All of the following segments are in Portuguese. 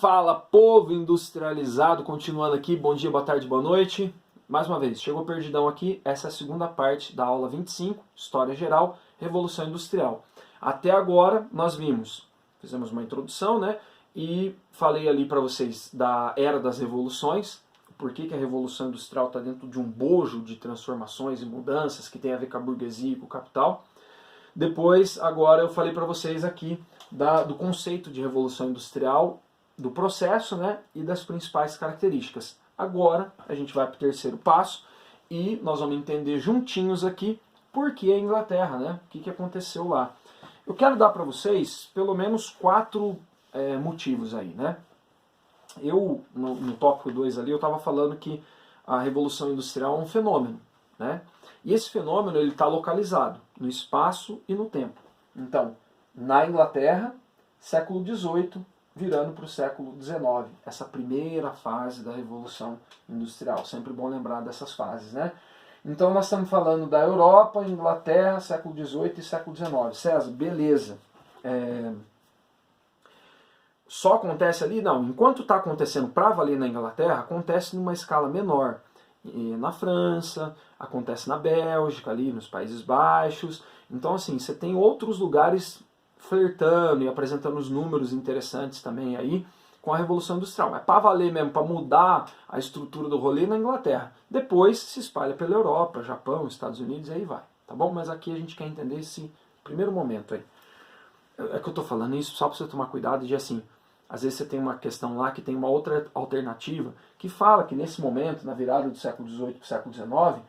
Fala, povo industrializado, continuando aqui, bom dia, boa tarde, boa noite. Mais uma vez, chegou perdidão aqui, essa é a segunda parte da aula 25, História Geral, Revolução Industrial. Até agora nós fizemos uma introdução, né, e falei ali para vocês da Era das Revoluções, por que a Revolução Industrial está dentro de um bojo de transformações e mudanças que tem a ver com a burguesia e com o capital. Depois, agora eu falei para vocês aqui do conceito de Revolução Industrial, do processo, né, e das principais características. Agora a gente vai para o terceiro passo e nós vamos entender juntinhos aqui por que a Inglaterra, né, o que aconteceu lá. Eu quero dar para vocês pelo menos 4 motivos aí, né. Eu, no tópico 2 ali, eu estava falando que a Revolução Industrial é um fenômeno, né, e esse fenômeno ele está localizado no espaço e no tempo. Então, na Inglaterra, século XVIII, virando para o século XIX, essa primeira fase da Revolução Industrial. Sempre bom lembrar dessas fases, né? Então nós estamos falando da Europa, Inglaterra, século XVIII e século XIX. César, beleza. Só acontece ali? Não. Enquanto está acontecendo para valer na Inglaterra, acontece numa escala menor. Na França, acontece na Bélgica, ali nos Países Baixos. Então assim, você tem outros lugares flertando e apresentando os números interessantes também aí com a Revolução Industrial. Mas para valer mesmo, para mudar a estrutura do rolê na Inglaterra. Depois se espalha pela Europa, Japão, Estados Unidos e aí vai. Tá bom? Mas aqui a gente quer entender esse primeiro momento aí. É que eu tô falando isso só para você tomar cuidado de assim, às vezes você tem uma questão lá que tem uma outra alternativa que fala que nesse momento, na virada do século XVIII para o século XIX,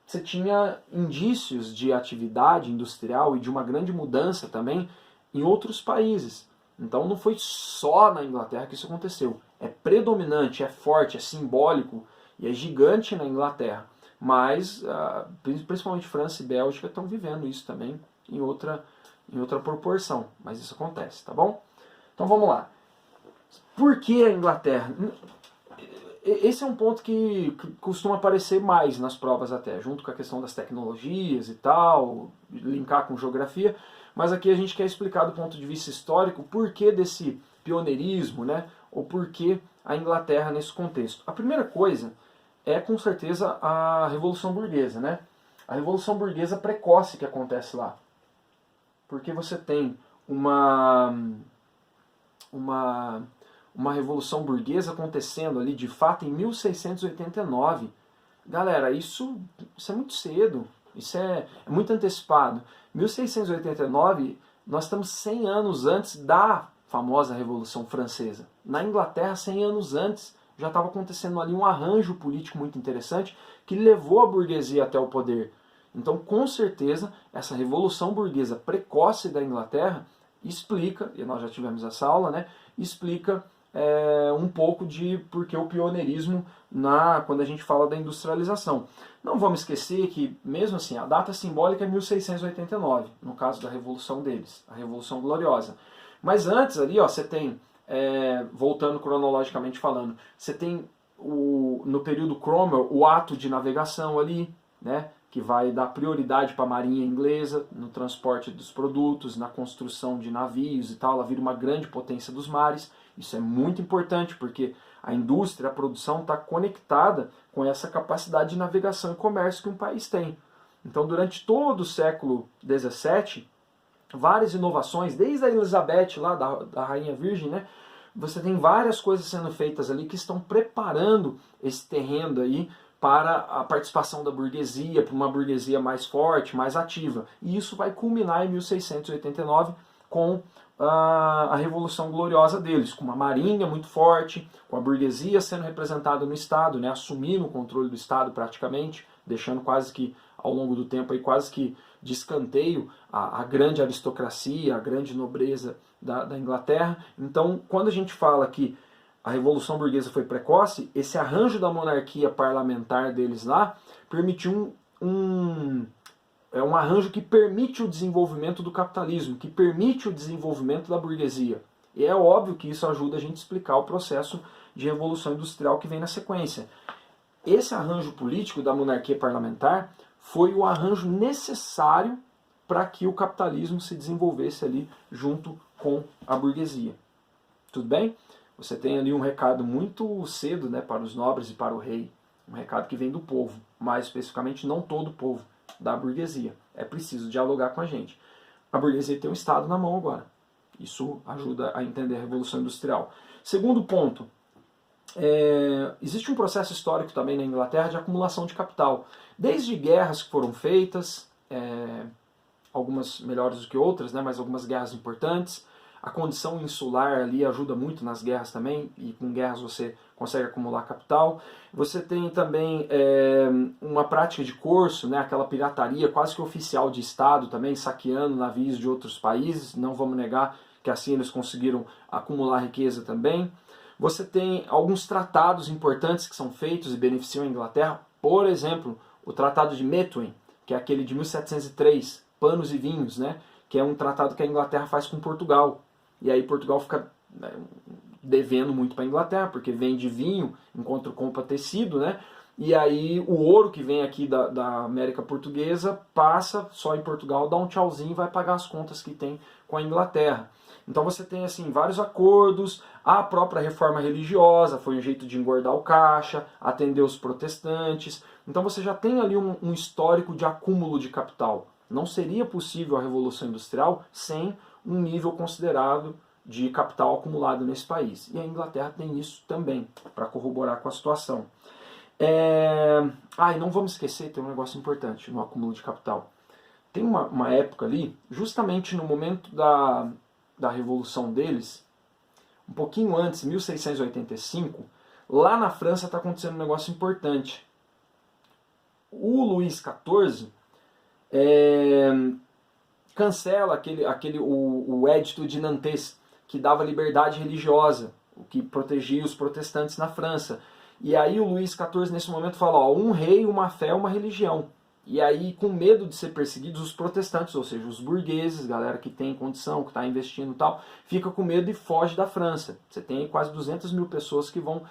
você tinha indícios de atividade industrial e de uma grande mudança também em outros países. Então não foi só na Inglaterra que isso aconteceu. É predominante, é forte, é simbólico e é gigante na Inglaterra. Mas principalmente França e Bélgica estão vivendo isso também em outra proporção. Mas isso acontece, tá bom? Então vamos lá. Por que a Inglaterra? Esse é um ponto que costuma aparecer mais nas provas até, junto com a questão das tecnologias e tal, linkar com geografia. Mas aqui a gente quer explicar do ponto de vista histórico por que desse pioneirismo, né? Ou por que a Inglaterra nesse contexto. A primeira coisa é com certeza a Revolução Burguesa, né? A Revolução Burguesa precoce que acontece lá. Porque você tem uma Revolução Burguesa acontecendo ali de fato em 1689. Galera, isso é muito cedo. Isso é muito antecipado. 1689, nós estamos 100 anos antes da famosa Revolução Francesa. Na Inglaterra, 100 anos antes, já estava acontecendo ali um arranjo político muito interessante que levou a burguesia até o poder. Então, com certeza, essa Revolução Burguesa precoce da Inglaterra explica, e nós já tivemos essa aula, né, explica um pouco de porque o pioneirismo quando a gente fala da industrialização. Não vamos esquecer que, mesmo assim, a data simbólica é 1689, no caso da Revolução deles, a Revolução Gloriosa. Mas antes ali, ó, você tem, voltando cronologicamente falando, você tem no período Cromwell o ato de navegação ali, né, que vai dar prioridade para a marinha inglesa no transporte dos produtos, na construção de navios e tal, ela vira uma grande potência dos mares. Isso é muito importante porque a indústria, a produção está conectada com essa capacidade de navegação e comércio que um país tem. Então, durante todo o século XVII, várias inovações, desde a Elizabeth, lá da Rainha Virgem, né, você tem várias coisas sendo feitas ali que estão preparando esse terreno aí para a participação da burguesia, para uma burguesia mais forte, mais ativa. E isso vai culminar em 1689 com a Revolução Gloriosa deles, com uma marinha muito forte, com a burguesia sendo representada no Estado, né, assumindo o controle do Estado praticamente, deixando quase que, ao longo do tempo, aí, quase que de escanteio a grande aristocracia, a grande nobreza da Inglaterra. Então, quando a gente fala que a Revolução Burguesa foi precoce, esse arranjo da monarquia parlamentar deles lá permitiu um arranjo que permite o desenvolvimento do capitalismo, que permite o desenvolvimento da burguesia. E é óbvio que isso ajuda a gente a explicar o processo de revolução industrial que vem na sequência. Esse arranjo político da monarquia parlamentar foi o arranjo necessário para que o capitalismo se desenvolvesse ali junto com a burguesia. Tudo bem? Você tem ali um recado muito cedo, né, para os nobres e para o rei, um recado que vem do povo, mais especificamente não todo o povo, da burguesia. É preciso dialogar com a gente. A burguesia tem um Estado na mão agora. Isso ajuda a entender a Revolução Industrial. Segundo ponto, existe um processo histórico também na Inglaterra de acumulação de capital. Desde guerras que foram feitas, algumas melhores do que outras, né, mas algumas guerras importantes. A condição insular ali ajuda muito nas guerras também, e com guerras você consegue acumular capital. Você tem também uma prática de corso, né, aquela pirataria quase que oficial de Estado também, saqueando navios de outros países, não vamos negar que assim eles conseguiram acumular riqueza também. Você tem alguns tratados importantes que são feitos e beneficiam a Inglaterra, por exemplo, o Tratado de Methuen, que é aquele de 1703, panos e vinhos, né, que é um tratado que a Inglaterra faz com Portugal. E aí Portugal fica devendo muito para a Inglaterra, porque vende vinho enquanto compra tecido, né? E aí o ouro que vem aqui da América Portuguesa passa só em Portugal, dá um tchauzinho e vai pagar as contas que tem com a Inglaterra. Então você tem assim vários acordos, a própria reforma religiosa foi um jeito de engordar o caixa, atender os protestantes. Então você já tem ali um histórico de acúmulo de capital. Não seria possível a Revolução Industrial sem um nível considerável de capital acumulado nesse país. E a Inglaterra tem isso também, para corroborar com a situação. E não vamos esquecer, tem um negócio importante no acúmulo de capital. Tem uma época ali, justamente no momento da Revolução deles, um pouquinho antes, 1685, lá na França está acontecendo um negócio importante. O Luís XIV cancela o Edito de Nantes, que dava liberdade religiosa, o que protegia os protestantes na França. E aí o Luís XIV nesse momento fala, um rei, uma fé, uma religião. E aí, com medo de ser perseguidos, os protestantes, ou seja, os burgueses, galera que tem condição, que está investindo e tal, fica com medo e foge da França. Você tem quase 200 mil pessoas que vão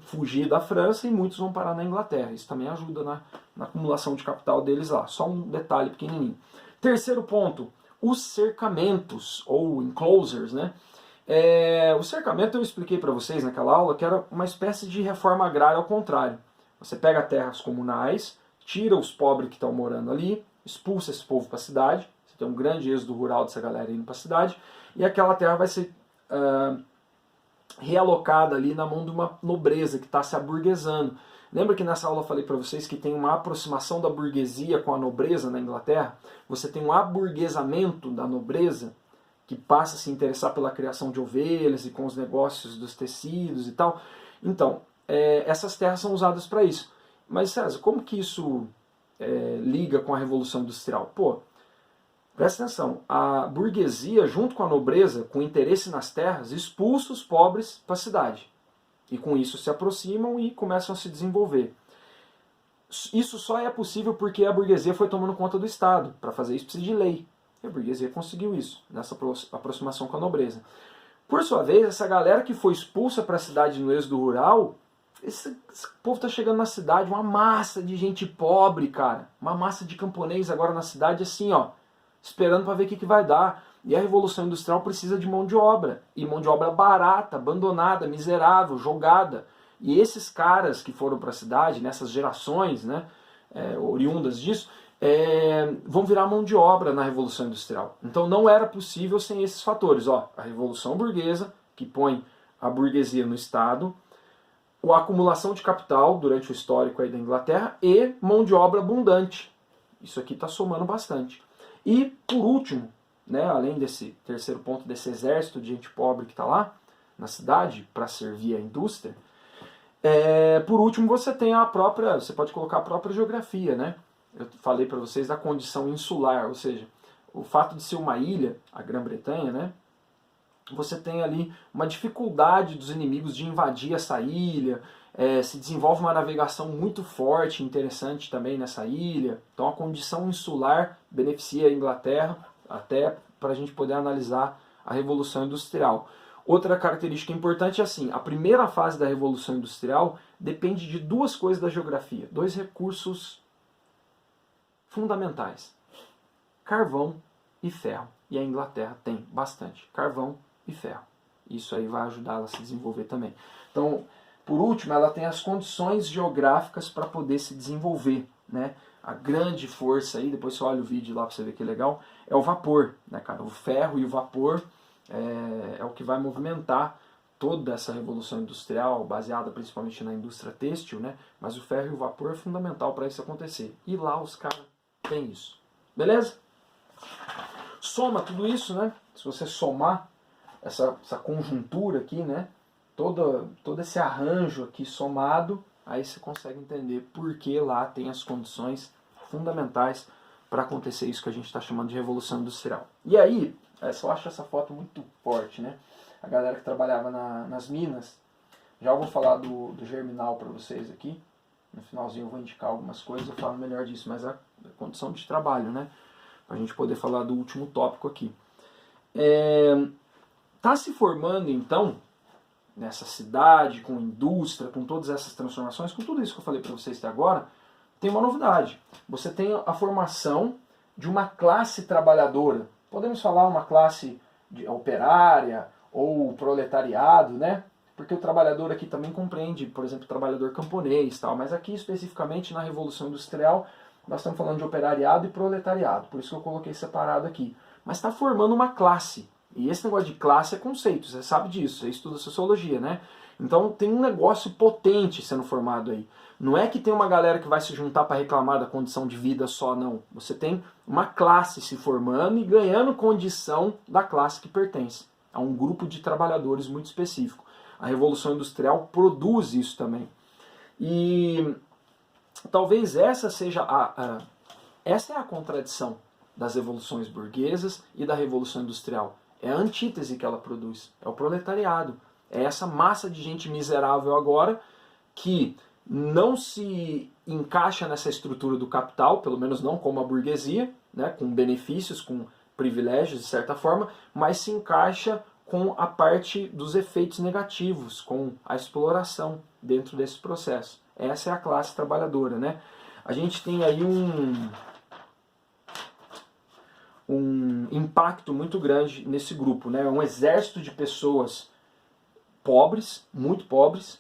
fugir da França e muitos vão parar na Inglaterra. Isso também ajuda na acumulação de capital deles lá. Só um detalhe pequenininho. Terceiro ponto, os cercamentos, ou enclosures, né? O cercamento eu expliquei para vocês naquela aula que era uma espécie de reforma agrária ao contrário. Você pega terras comunais, tira os pobres que estão morando ali, expulsa esse povo para a cidade, você tem um grande êxodo rural dessa galera indo para a cidade, e aquela terra vai ser realocada ali na mão de uma nobreza que está se aburguesando. Lembra que nessa aula eu falei para vocês que tem uma aproximação da burguesia com a nobreza na Inglaterra? Você tem um aburguesamento da nobreza que passa a se interessar pela criação de ovelhas e com os negócios dos tecidos e tal. Então, essas terras são usadas para isso. Mas, César, como que isso liga com a Revolução Industrial? Pô, presta atenção, a burguesia, junto com a nobreza, com interesse nas terras, expulsa os pobres para a cidade. E com isso se aproximam e começam a se desenvolver. Isso só é possível porque a burguesia foi tomando conta do Estado. Para fazer isso precisa de lei. E a burguesia conseguiu isso, nessa aproximação com a nobreza. Por sua vez, essa galera que foi expulsa para a cidade no êxodo rural, esse povo está chegando na cidade, uma massa de gente pobre, cara. Uma massa de camponês agora na cidade, assim, ó, esperando para ver o que vai dar. E a Revolução Industrial precisa de mão de obra. E mão de obra barata, abandonada, miserável, jogada. E esses caras que foram para a cidade, nessas gerações, né, oriundas disso, vão virar mão de obra na Revolução Industrial. Então não era possível sem esses fatores. A Revolução Burguesa, que põe a burguesia no Estado, a acumulação de capital durante o histórico aí da Inglaterra e mão de obra abundante. Isso aqui está somando bastante. E, por último, né, além desse terceiro ponto, desse exército de gente pobre que está lá na cidade para servir a indústria, por último você tem você pode colocar a própria geografia, né? Eu falei para vocês da condição insular, ou seja, o fato de ser uma ilha, a Grã-Bretanha, né? Você tem ali uma dificuldade dos inimigos de invadir essa ilha, se desenvolve uma navegação muito forte e interessante também nessa ilha. Então a condição insular beneficia a Inglaterra, até para a gente poder analisar a Revolução Industrial. Outra característica importante é assim, a primeira fase da Revolução Industrial depende de duas coisas da geografia, dois recursos fundamentais, carvão e ferro. E a Inglaterra tem bastante carvão e ferro. Isso aí vai ajudar ela a se desenvolver também. Então, por último, ela tem as condições geográficas para poder se desenvolver, né? A grande força aí, depois você olha o vídeo lá para você ver que é legal, é o vapor, né, cara? O ferro e o vapor é o que vai movimentar toda essa revolução industrial, baseada principalmente na indústria têxtil, né? Mas o ferro e o vapor é fundamental para isso acontecer. E lá os caras têm isso. Beleza? Soma tudo isso, né? Se você somar essa conjuntura aqui, né? Todo esse arranjo aqui somado, aí você consegue entender por que lá tem as condições fundamentais para acontecer isso que a gente está chamando de revolução industrial. E aí, eu acho essa foto muito forte, né? A galera que trabalhava nas minas, já vou falar do germinal para vocês aqui, no finalzinho eu vou indicar algumas coisas, eu falo melhor disso, mas a condição de trabalho, né? Para a gente poder falar do último tópico aqui. Tá se formando então, nessa cidade, com indústria, com todas essas transformações, com tudo isso que eu falei para vocês até agora, tem uma novidade. Você tem a formação de uma classe trabalhadora. Podemos falar uma classe operária ou proletariado, né? Porque o trabalhador aqui também compreende, por exemplo, o trabalhador camponês, tal, mas aqui especificamente na Revolução Industrial nós estamos falando de operariado e proletariado, por isso que eu coloquei separado aqui. Mas está formando uma classe. E esse negócio de classe é conceito, você sabe disso, você estuda sociologia, né? Então tem um negócio potente sendo formado aí. Não é que tem uma galera que vai se juntar para reclamar da condição de vida só, não. Você tem uma classe se formando e ganhando condição da classe que pertence a um grupo de trabalhadores muito específico. A Revolução Industrial produz isso também. E talvez essa seja essa é a contradição das revoluções burguesas e da Revolução Industrial. É a antítese que ela produz, é o proletariado. É essa massa de gente miserável agora que não se encaixa nessa estrutura do capital, pelo menos não como a burguesia, né, com benefícios, com privilégios de certa forma, mas se encaixa com a parte dos efeitos negativos, com a exploração dentro desse processo. Essa é a classe trabalhadora, né? A gente tem aí um impacto muito grande nesse grupo, né? Um exército de pessoas pobres, muito pobres,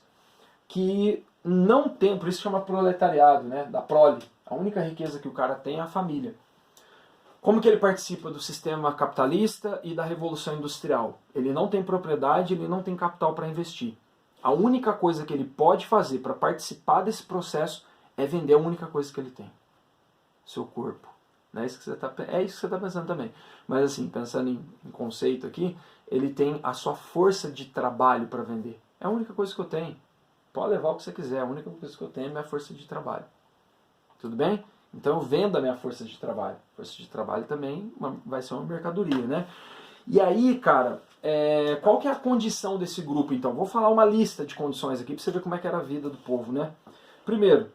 que não tem, por isso chama proletariado, né? Da prole. A única riqueza que o cara tem é a família. Como que ele participa do sistema capitalista e da revolução industrial? Ele não tem propriedade, ele não tem capital para investir. A única coisa que ele pode fazer para participar desse processo é vender a única coisa que ele tem. Seu corpo. É isso que você está pensando também. Mas assim, pensando em conceito aqui, ele tem a sua força de trabalho para vender. É a única coisa que eu tenho. Pode levar o que você quiser, a única coisa que eu tenho é minha força de trabalho. Tudo bem? Então eu vendo a minha força de trabalho. Força de trabalho também vai ser uma mercadoria, né? E aí, cara, qual que é a condição desse grupo, então? Vou falar uma lista de condições aqui para você ver como é que era a vida do povo, né? Primeiro,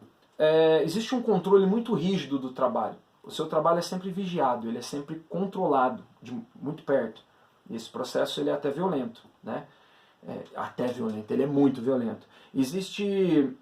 existe um controle muito rígido do trabalho. O seu trabalho é sempre vigiado, ele é sempre controlado, de muito perto. E esse processo ele é até violento, né? Ele é muito violento. Existe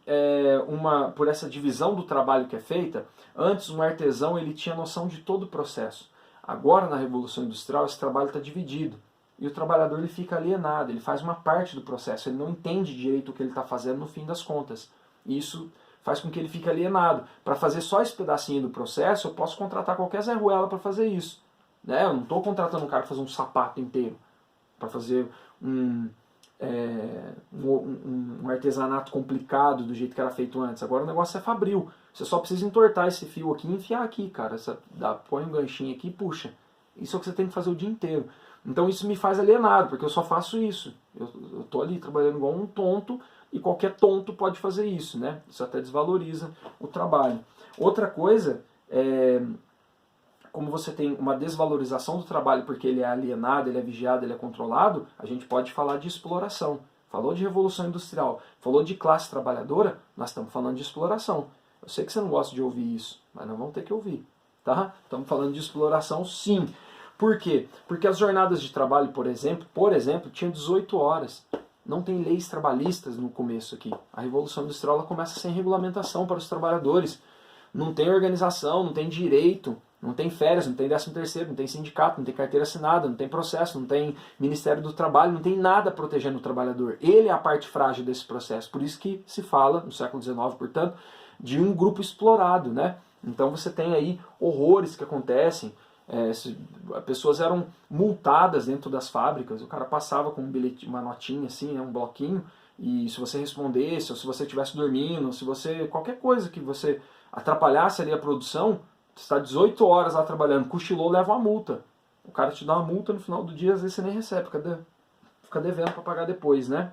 por essa divisão do trabalho que é feita, antes um artesão ele tinha noção de todo o processo. Agora na Revolução Industrial esse trabalho está dividido. E o trabalhador ele fica alienado, ele faz uma parte do processo, ele não entende direito o que ele está fazendo no fim das contas. E isso faz com que ele fique alienado. Para fazer só esse pedacinho do processo, eu posso contratar qualquer Zé Ruela para fazer isso. Né? Eu não estou contratando um cara para fazer um sapato inteiro, para fazer um artesanato complicado do jeito que era feito antes. Agora o negócio é fabril. Você só precisa entortar esse fio aqui e enfiar aqui, cara. Põe um ganchinho aqui e puxa. Isso é o que você tem que fazer o dia inteiro. Então isso me faz alienado, porque eu só faço isso. Eu estou ali trabalhando igual um tonto, e qualquer tonto pode fazer isso, né? Isso até desvaloriza o trabalho. Outra coisa, como você tem uma desvalorização do trabalho porque ele é alienado, ele é vigiado, ele é controlado, a gente pode falar de exploração. Falou de revolução industrial, falou de classe trabalhadora, nós estamos falando de exploração. Eu sei que você não gosta de ouvir isso, mas nós vamos ter que ouvir. Tá? Estamos falando de exploração, sim. Por quê? Porque as jornadas de trabalho, por exemplo, tinham 18 horas. Não tem leis trabalhistas no começo aqui. A Revolução Industrial ela começa sem regulamentação para os trabalhadores. Não tem organização, não tem direito. Não tem férias, não tem 13º, não tem sindicato, não tem carteira assinada, não tem processo, não tem Ministério do Trabalho, não tem nada protegendo o trabalhador. Ele é a parte frágil desse processo. Por isso que se fala, no século XIX, portanto, de um grupo explorado, né? Então você tem aí horrores que acontecem. Pessoas eram multadas dentro das fábricas, o cara passava com um bilhete, uma notinha assim, né, um bloquinho, e se você respondesse, ou se você estivesse dormindo, se você, qualquer coisa que você atrapalhasse ali a produção, você está 18 horas lá trabalhando, cochilou, leva uma multa. O cara te dá uma multa, no final do dia às vezes você nem recebe, fica devendo para pagar depois, né?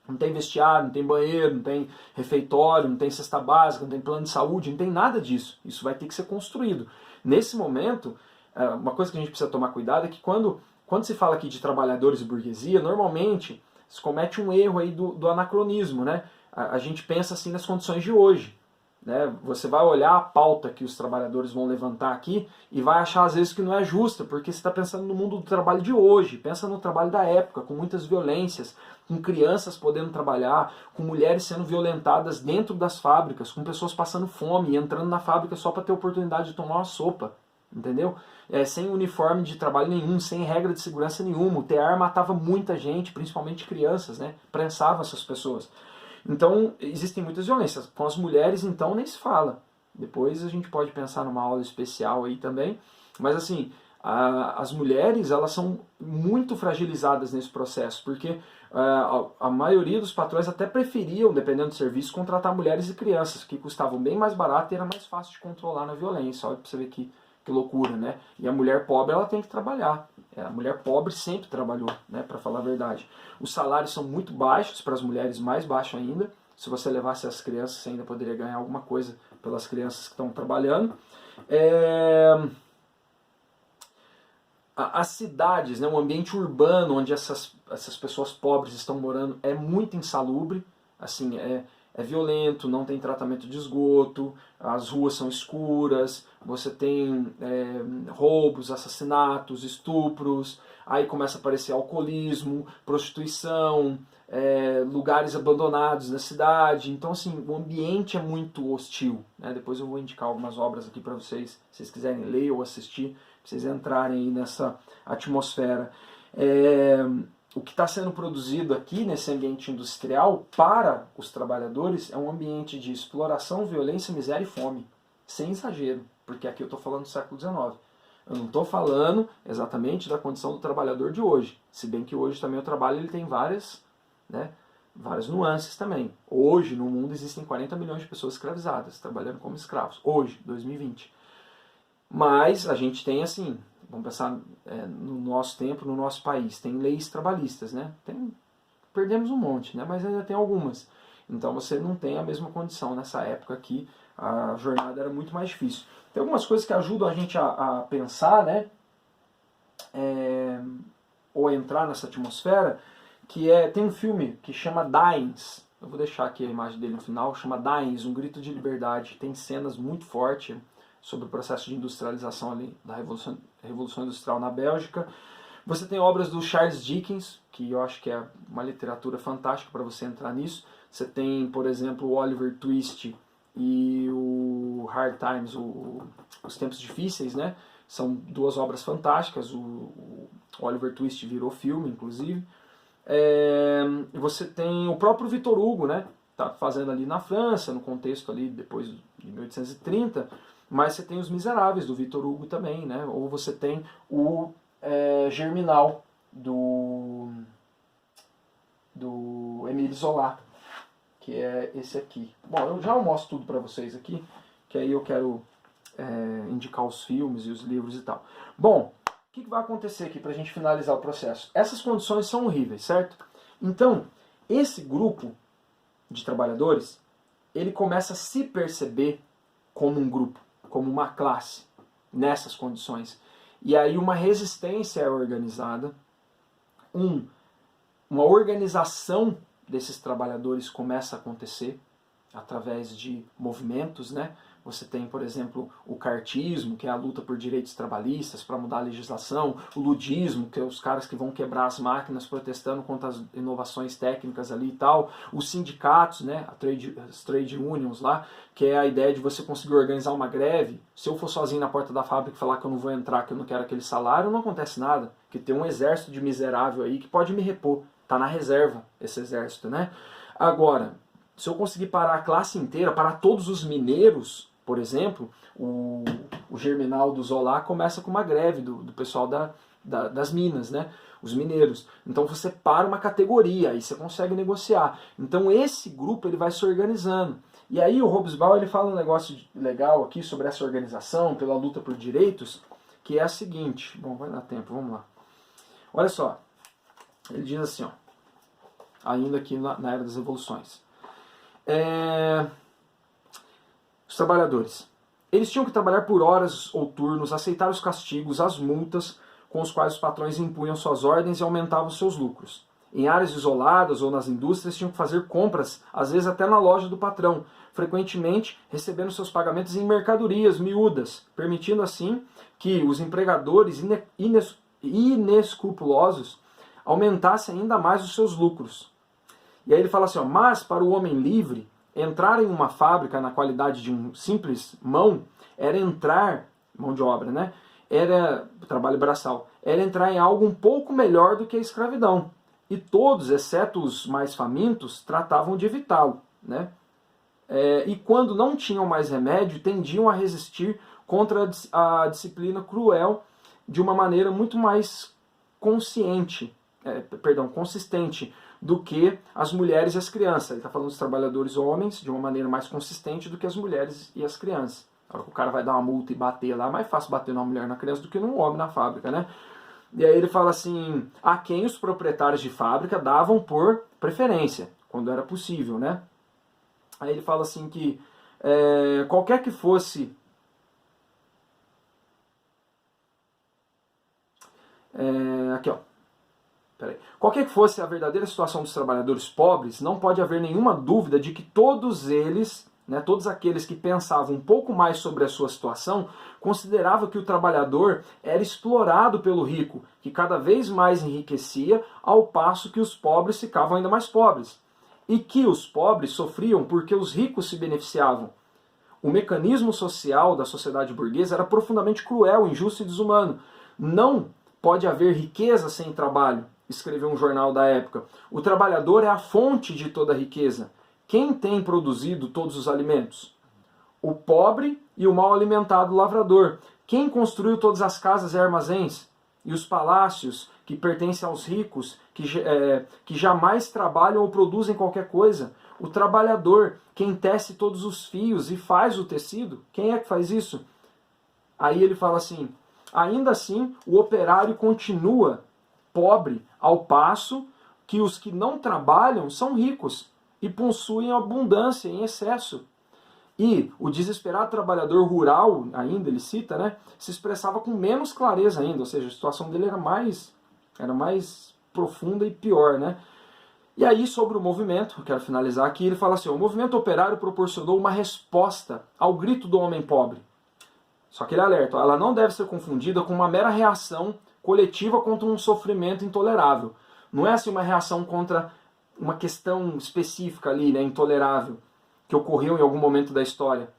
Não tem vestiário, não tem banheiro, não tem refeitório, não tem cesta básica, não tem plano de saúde, não tem nada disso. Isso vai ter que ser construído. Nesse momento, uma coisa que a gente precisa tomar cuidado é que quando se fala aqui de trabalhadores e burguesia, normalmente se comete um erro aí do anacronismo, né? A gente pensa assim nas condições de hoje. Né? Você vai olhar a pauta que os trabalhadores vão levantar aqui e vai achar às vezes que não é justa, porque você está pensando no mundo do trabalho de hoje, pensa no trabalho da época, com muitas violências, com crianças podendo trabalhar, com mulheres sendo violentadas dentro das fábricas, com pessoas passando fome e entrando na fábrica só para ter oportunidade de tomar uma sopa, entendeu? Sem uniforme de trabalho nenhum, sem regra de segurança nenhuma. O tear matava muita gente, principalmente crianças, né? Prensava essas pessoas. Então, existem muitas violências. Com as mulheres, então, nem se fala. Depois a gente pode pensar numa aula especial aí também. Mas, assim, as mulheres, elas são muito fragilizadas nesse processo, porque a maioria dos patrões até preferiam, dependendo do serviço, contratar mulheres e crianças, que custavam bem mais barato e era mais fácil de controlar na violência. Olha pra você ver que loucura, né? E a mulher pobre, ela tem que trabalhar. A mulher pobre sempre trabalhou, né, para falar a verdade. Os salários são muito baixos, para as mulheres mais baixo ainda. Se você levasse as crianças, você ainda poderia ganhar alguma coisa pelas crianças que estão trabalhando. As cidades, né, o ambiente urbano onde essas pessoas pobres estão morando é muito insalubre. Assim, é violento, não tem tratamento de esgoto, as ruas são escuras, você tem roubos, assassinatos, estupros, aí começa a aparecer alcoolismo, prostituição, lugares abandonados na cidade. Então, assim, o ambiente é muito hostil, né? Depois eu vou indicar algumas obras aqui para vocês, se vocês quiserem ler ou assistir, para vocês entrarem aí nessa atmosfera. O que está sendo produzido aqui nesse ambiente industrial para os trabalhadores é um ambiente de exploração, violência, miséria e fome. Sem exagero, porque aqui eu estou falando do século XIX. Eu não estou falando exatamente da condição do trabalhador de hoje. Se bem que hoje também o trabalho ele tem várias nuances também. Hoje no mundo existem 40 milhões de pessoas escravizadas, trabalhando como escravos. Hoje, 2020. Mas a gente tem assim... Vamos pensar no nosso tempo, no nosso país. Tem leis trabalhistas, né? Perdemos um monte, né? Mas ainda tem algumas. Então você não tem a mesma condição nessa época aqui. A jornada era muito mais difícil. Tem algumas coisas que ajudam a gente a pensar, né? Ou a entrar nessa atmosfera, que tem um filme que chama Dines. Eu vou deixar aqui a imagem dele no final. Chama Dines, Um Grito de Liberdade. Tem cenas muito fortes sobre o processo de industrialização ali da Revolução Industrial na Bélgica. Você tem obras do Charles Dickens, que eu acho que é uma literatura fantástica para você entrar nisso. Você tem, por exemplo, o Oliver Twist e o Hard Times, Os Tempos Difíceis, né? São duas obras fantásticas. O Oliver Twist virou filme, inclusive. Você tem o próprio Victor Hugo, né? Tá fazendo ali na França, no contexto ali depois de 1830. Mas você tem Os Miseráveis, do Victor Hugo também, né? Ou você tem o Germinal, do Émile Zola, que é esse aqui. Bom, eu já mostro tudo para vocês aqui, que aí eu quero indicar os filmes e os livros e tal. Bom, o que vai acontecer aqui para a gente finalizar o processo? Essas condições são horríveis, certo? Então, esse grupo de trabalhadores, ele começa a se perceber como um grupo, como uma classe, nessas condições. E aí uma resistência é organizada, uma organização desses trabalhadores começa a acontecer através de movimentos, né? você tem, por exemplo, o cartismo, que é a luta por direitos trabalhistas para mudar a legislação, o ludismo, que é os caras que vão quebrar as máquinas protestando contra as inovações técnicas ali e tal, os sindicatos, né, as trade unions lá, que é a ideia de você conseguir organizar uma greve. Se eu for sozinho na porta da fábrica e falar que eu não vou entrar, que eu não quero aquele salário, não acontece nada, que tem um exército de miserável aí que pode me repor, tá na reserva esse exército, né? Agora, se eu conseguir parar a classe inteira, parar todos os mineiros, por exemplo, o Germinal do Zola começa com uma greve do pessoal das minas, né? Os mineiros. Então você para uma categoria, aí você consegue negociar. Então esse grupo ele vai se organizando. E aí o Hobsbawm ele fala um negócio legal aqui sobre essa organização, pela luta por direitos, que é a seguinte. Bom, vai dar tempo, vamos lá. Olha só, ele diz assim, ó, ainda aqui na Era das Revoluções. Os trabalhadores. Eles tinham que trabalhar por horas ou turnos, aceitar os castigos, as multas com os quais os patrões impunham suas ordens e aumentavam seus lucros. Em áreas isoladas ou nas indústrias tinham que fazer compras, às vezes até na loja do patrão, frequentemente recebendo seus pagamentos em mercadorias miúdas, permitindo assim que os empregadores inescrupulosos aumentassem ainda mais os seus lucros. E aí ele fala assim, ó, mas para o homem livre, entrar em uma fábrica na qualidade de um simples mão, era entrar, mão de obra, né? Era trabalho braçal, era entrar em algo um pouco melhor do que a escravidão. E todos, exceto os mais famintos, tratavam de evitá-lo, né? E quando não tinham mais remédio, tendiam a resistir contra a disciplina cruel de uma maneira muito mais consistente do que as mulheres e as crianças. Ele está falando dos trabalhadores homens de uma maneira mais consistente do que as mulheres e as crianças. Na hora que o cara vai dar uma multa e bater lá, é mais fácil bater numa mulher e na criança do que num homem na fábrica, né? E aí ele fala assim, a quem os proprietários de fábrica davam por preferência, quando era possível, né? Aí ele fala assim que qualquer que fosse aqui, ó. Qualquer que fosse a verdadeira situação dos trabalhadores pobres, não pode haver nenhuma dúvida de que todos eles, né, todos aqueles que pensavam um pouco mais sobre a sua situação, consideravam que o trabalhador era explorado pelo rico, que cada vez mais enriquecia, ao passo que os pobres ficavam ainda mais pobres. E que os pobres sofriam porque os ricos se beneficiavam. O mecanismo social da sociedade burguesa era profundamente cruel, injusto e desumano. Não pode haver riqueza sem trabalho, escreveu um jornal da época. O trabalhador é a fonte de toda a riqueza. Quem tem produzido todos os alimentos? O pobre e o mal alimentado lavrador. Quem construiu todas as casas e armazéns? E os palácios que pertencem aos ricos, que jamais trabalham ou produzem qualquer coisa? O trabalhador, quem tece todos os fios e faz o tecido? Quem é que faz isso? Aí ele fala assim, ainda assim o operário continua pobre, ao passo que os que não trabalham são ricos e possuem abundância em excesso. E o desesperado trabalhador rural, ainda ele cita, né, se expressava com menos clareza ainda, ou seja, a situação dele era mais profunda e pior, né? E aí, sobre o movimento, eu quero finalizar aqui, ele fala assim, o movimento operário proporcionou uma resposta ao grito do homem pobre. Só que ele alerta, ela não deve ser confundida com uma mera reação coletiva contra um sofrimento intolerável. Não é assim uma reação contra uma questão específica ali, né, intolerável, que ocorreu em algum momento da história,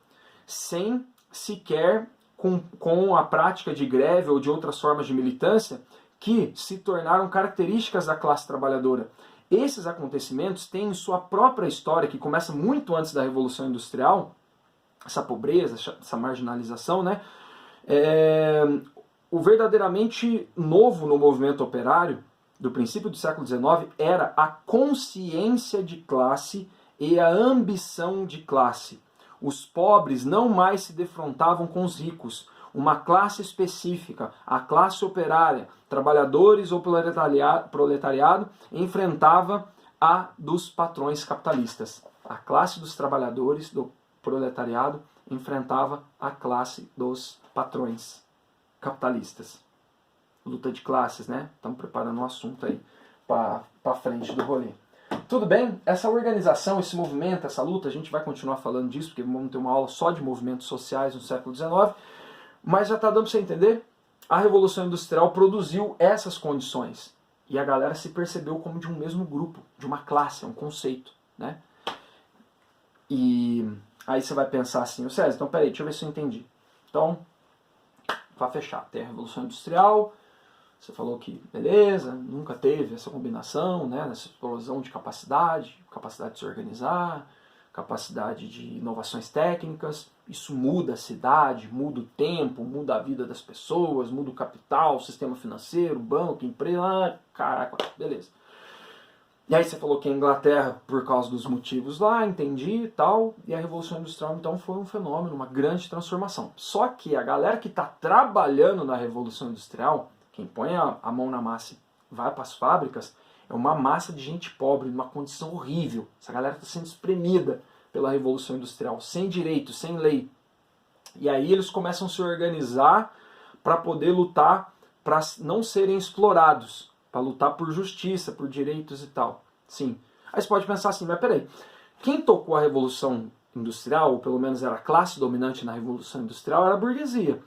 sem sequer com a prática de greve ou de outras formas de militância que se tornaram características da classe trabalhadora. Esses acontecimentos têm sua própria história, que começa muito antes da Revolução Industrial, essa pobreza, essa marginalização, né? O verdadeiramente novo no movimento operário, do princípio do século XIX, era a consciência de classe e a ambição de classe. Os pobres não mais se defrontavam com os ricos. Uma classe específica, a classe operária, trabalhadores ou proletariado, enfrentava a dos patrões capitalistas. A classe dos trabalhadores, do proletariado, enfrentava a classe dos patrões capitalistas. Luta de classes, né? Estamos preparando um assunto aí para frente do rolê. Tudo bem? Essa organização, esse movimento, essa luta, a gente vai continuar falando disso, porque vamos ter uma aula só de movimentos sociais no século XIX, mas já está dando para você entender? A Revolução Industrial produziu essas condições. E a galera se percebeu como de um mesmo grupo, de uma classe, um conceito, né? E aí você vai pensar assim, ô César, então peraí, deixa eu ver se eu entendi. Então, para fechar, tem a Revolução Industrial, você falou que, beleza, nunca teve essa combinação, né, essa explosão de capacidade de se organizar, capacidade de inovações técnicas, isso muda a cidade, muda o tempo, muda a vida das pessoas, muda o capital, o sistema financeiro, banco, empresa, caraca, beleza. E aí você falou que a Inglaterra, por causa dos motivos lá, entendi e tal, e a Revolução Industrial então foi um fenômeno, uma grande transformação. Só que a galera que está trabalhando na Revolução Industrial, quem põe a mão na massa e vai para as fábricas, é uma massa de gente pobre, numa condição horrível. Essa galera está sendo espremida pela Revolução Industrial, sem direito, sem lei. E aí eles começam a se organizar para poder lutar, para não serem explorados, para lutar por justiça, por direitos e tal. Sim. Aí você pode pensar assim, mas peraí, quem tocou a Revolução Industrial, ou pelo menos era a classe dominante na Revolução Industrial, era a burguesia.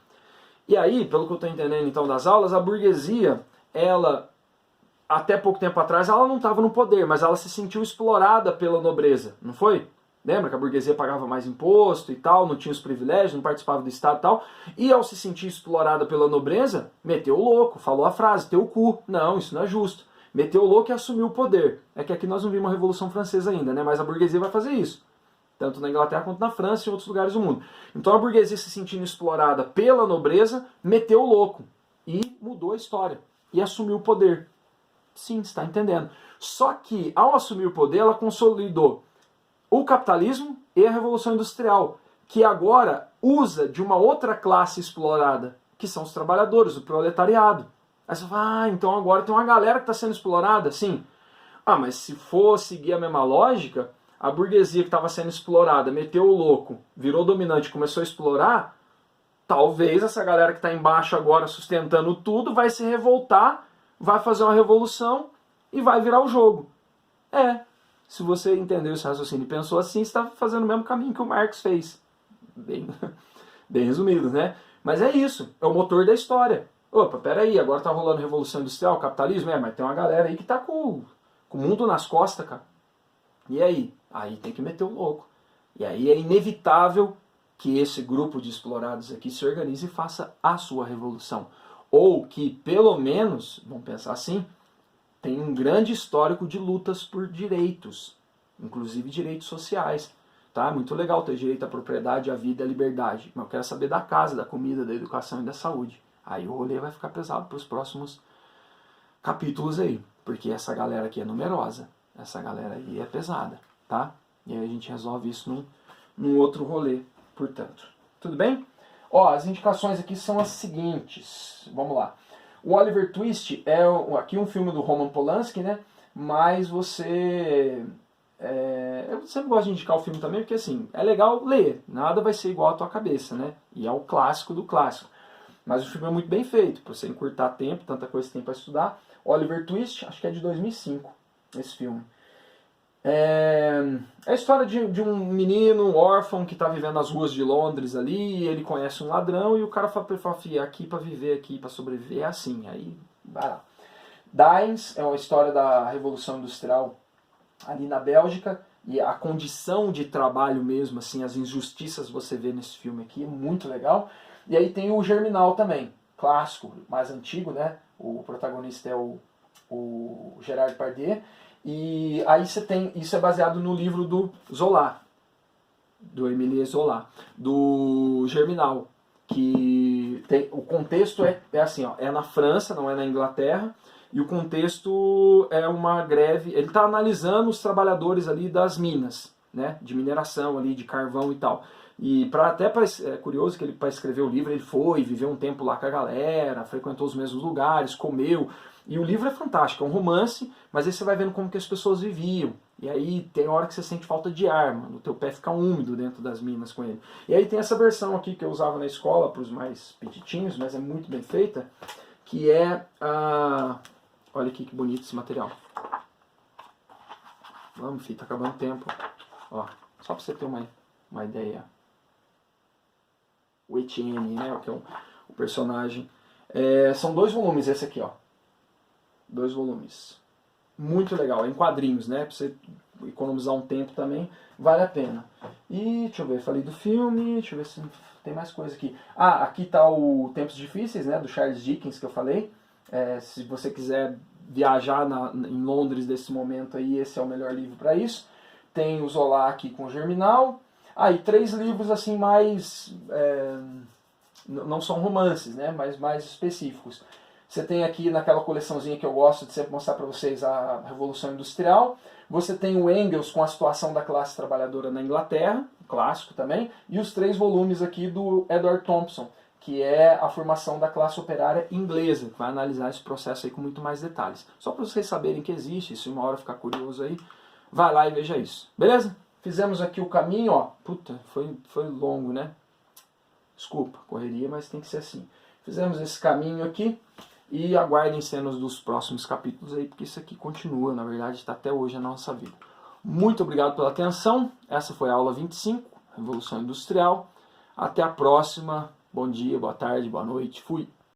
E aí, pelo que eu estou entendendo então das aulas, a burguesia, ela, até pouco tempo atrás, ela não estava no poder, mas ela se sentiu explorada pela nobreza, não foi? Lembra que a burguesia pagava mais imposto e tal, não tinha os privilégios, não participava do Estado e tal, e ao se sentir explorada pela nobreza, meteu o louco, falou a frase, teu cu, não, isso não é justo. Meteu o louco e assumiu o poder. É que aqui nós não vimos uma Revolução Francesa ainda, né? Mas a burguesia vai fazer isso. Tanto na Inglaterra quanto na França e em outros lugares do mundo. Então a burguesia se sentindo explorada pela nobreza, meteu o louco e mudou a história. E assumiu o poder. Sim, você está entendendo. Só que ao assumir o poder, ela consolidou o capitalismo e a Revolução Industrial, que agora usa de uma outra classe explorada, que são os trabalhadores, o proletariado. Aí você fala, então agora tem uma galera que está sendo explorada? Sim. Ah, mas se for seguir a mesma lógica, a burguesia que estava sendo explorada, meteu o louco, virou dominante e começou a explorar, talvez essa galera que está embaixo agora sustentando tudo vai se revoltar, vai fazer uma revolução e vai virar o jogo. Se você entendeu esse raciocínio e pensou assim, você está fazendo o mesmo caminho que o Marx fez. Bem, bem resumido, né? Mas é isso, é o motor da história. Opa, peraí, agora tá rolando Revolução Industrial, capitalismo? Mas tem uma galera aí que tá com o mundo nas costas, cara. E aí? Aí tem que meter o louco. E aí é inevitável que esse grupo de explorados aqui se organize e faça a sua revolução. Ou que, pelo menos, vamos pensar assim, tem um grande histórico de lutas por direitos, inclusive direitos sociais. Tá? Muito legal ter direito à propriedade, à vida e à liberdade. Mas eu quero saber da casa, da comida, da educação e da saúde. Aí o rolê vai ficar pesado para os próximos capítulos aí. Porque essa galera aqui é numerosa. Essa galera aí é pesada. Tá? E aí a gente resolve isso num outro rolê, portanto. Tudo bem? Ó, as indicações aqui são as seguintes. Vamos lá. O Oliver Twist é aqui um filme do Roman Polanski, né? Mas você... eu sempre gosto de indicar o filme também, porque assim, é legal ler. Nada vai ser igual à tua cabeça, né? E é o clássico do clássico. Mas o filme é muito bem feito, para você encurtar tempo, tanta coisa que tem para estudar. Oliver Twist, acho que é de 2005, esse filme. É a história de um menino órfão que está vivendo nas ruas de Londres ali, e ele conhece um ladrão e o cara fala, aqui para viver, aqui para sobreviver, é assim, aí vai lá. Dines é uma história da Revolução Industrial ali na Bélgica, e a condição de trabalho mesmo, assim, as injustiças você vê nesse filme aqui, muito legal. E aí tem o Germinal também, clássico, mais antigo, né? O protagonista é o Gerard Depardieu. E aí você tem, isso é baseado no livro do Zola, do Émile Zola, do Germinal, que tem, o contexto é assim, ó, é na França, não é na Inglaterra, e o contexto é uma greve, ele está analisando os trabalhadores ali das minas, né, de mineração ali, de carvão e tal. E é curioso que ele, para escrever o livro, ele foi, viveu um tempo lá com a galera, frequentou os mesmos lugares, comeu. E o livro é fantástico, é um romance, mas aí você vai vendo como que as pessoas viviam. E aí tem hora que você sente falta de ar, mano, o teu pé fica úmido dentro das minas com ele. E aí tem essa versão aqui que eu usava na escola para os mais petitinhos, mas é muito bem feita, que é a... Olha aqui que bonito esse material. Vamos, filho, tá acabando o tempo. Ó, só pra você ter uma ideia. O Etienne, né, que é o personagem. São 2 volumes esse aqui, ó. 2 volumes. Muito legal, é em quadrinhos, né? Pra você economizar um tempo também, vale a pena. E, deixa eu ver, falei do filme, deixa eu ver se tem mais coisa aqui. Ah, aqui tá o Tempos Difíceis, né, do Charles Dickens, que eu falei. Se você quiser viajar em Londres desse momento aí, esse é o melhor livro para isso. Tem o Zola aqui com Germinal. E 3 livros assim mais... não são romances, né, mas mais específicos. Você tem aqui naquela coleçãozinha que eu gosto de sempre mostrar para vocês a Revolução Industrial. Você tem o Engels com a situação da classe trabalhadora na Inglaterra, clássico também. E os 3 volumes aqui do Edward Thompson, que é a formação da classe operária inglesa, que vai analisar esse processo aí com muito mais detalhes. Só para vocês saberem que existe, se uma hora ficar curioso aí, vai lá e veja isso. Beleza? Fizemos aqui o caminho, ó. Puta, foi longo, né? Desculpa, correria, mas tem que ser assim. Fizemos esse caminho aqui. E aguardem cenas dos próximos capítulos aí, porque isso aqui continua, na verdade, está até hoje na nossa vida. Muito obrigado pela atenção. Essa foi a aula 25, Revolução Industrial. Até a próxima. Bom dia, boa tarde, boa noite. Fui.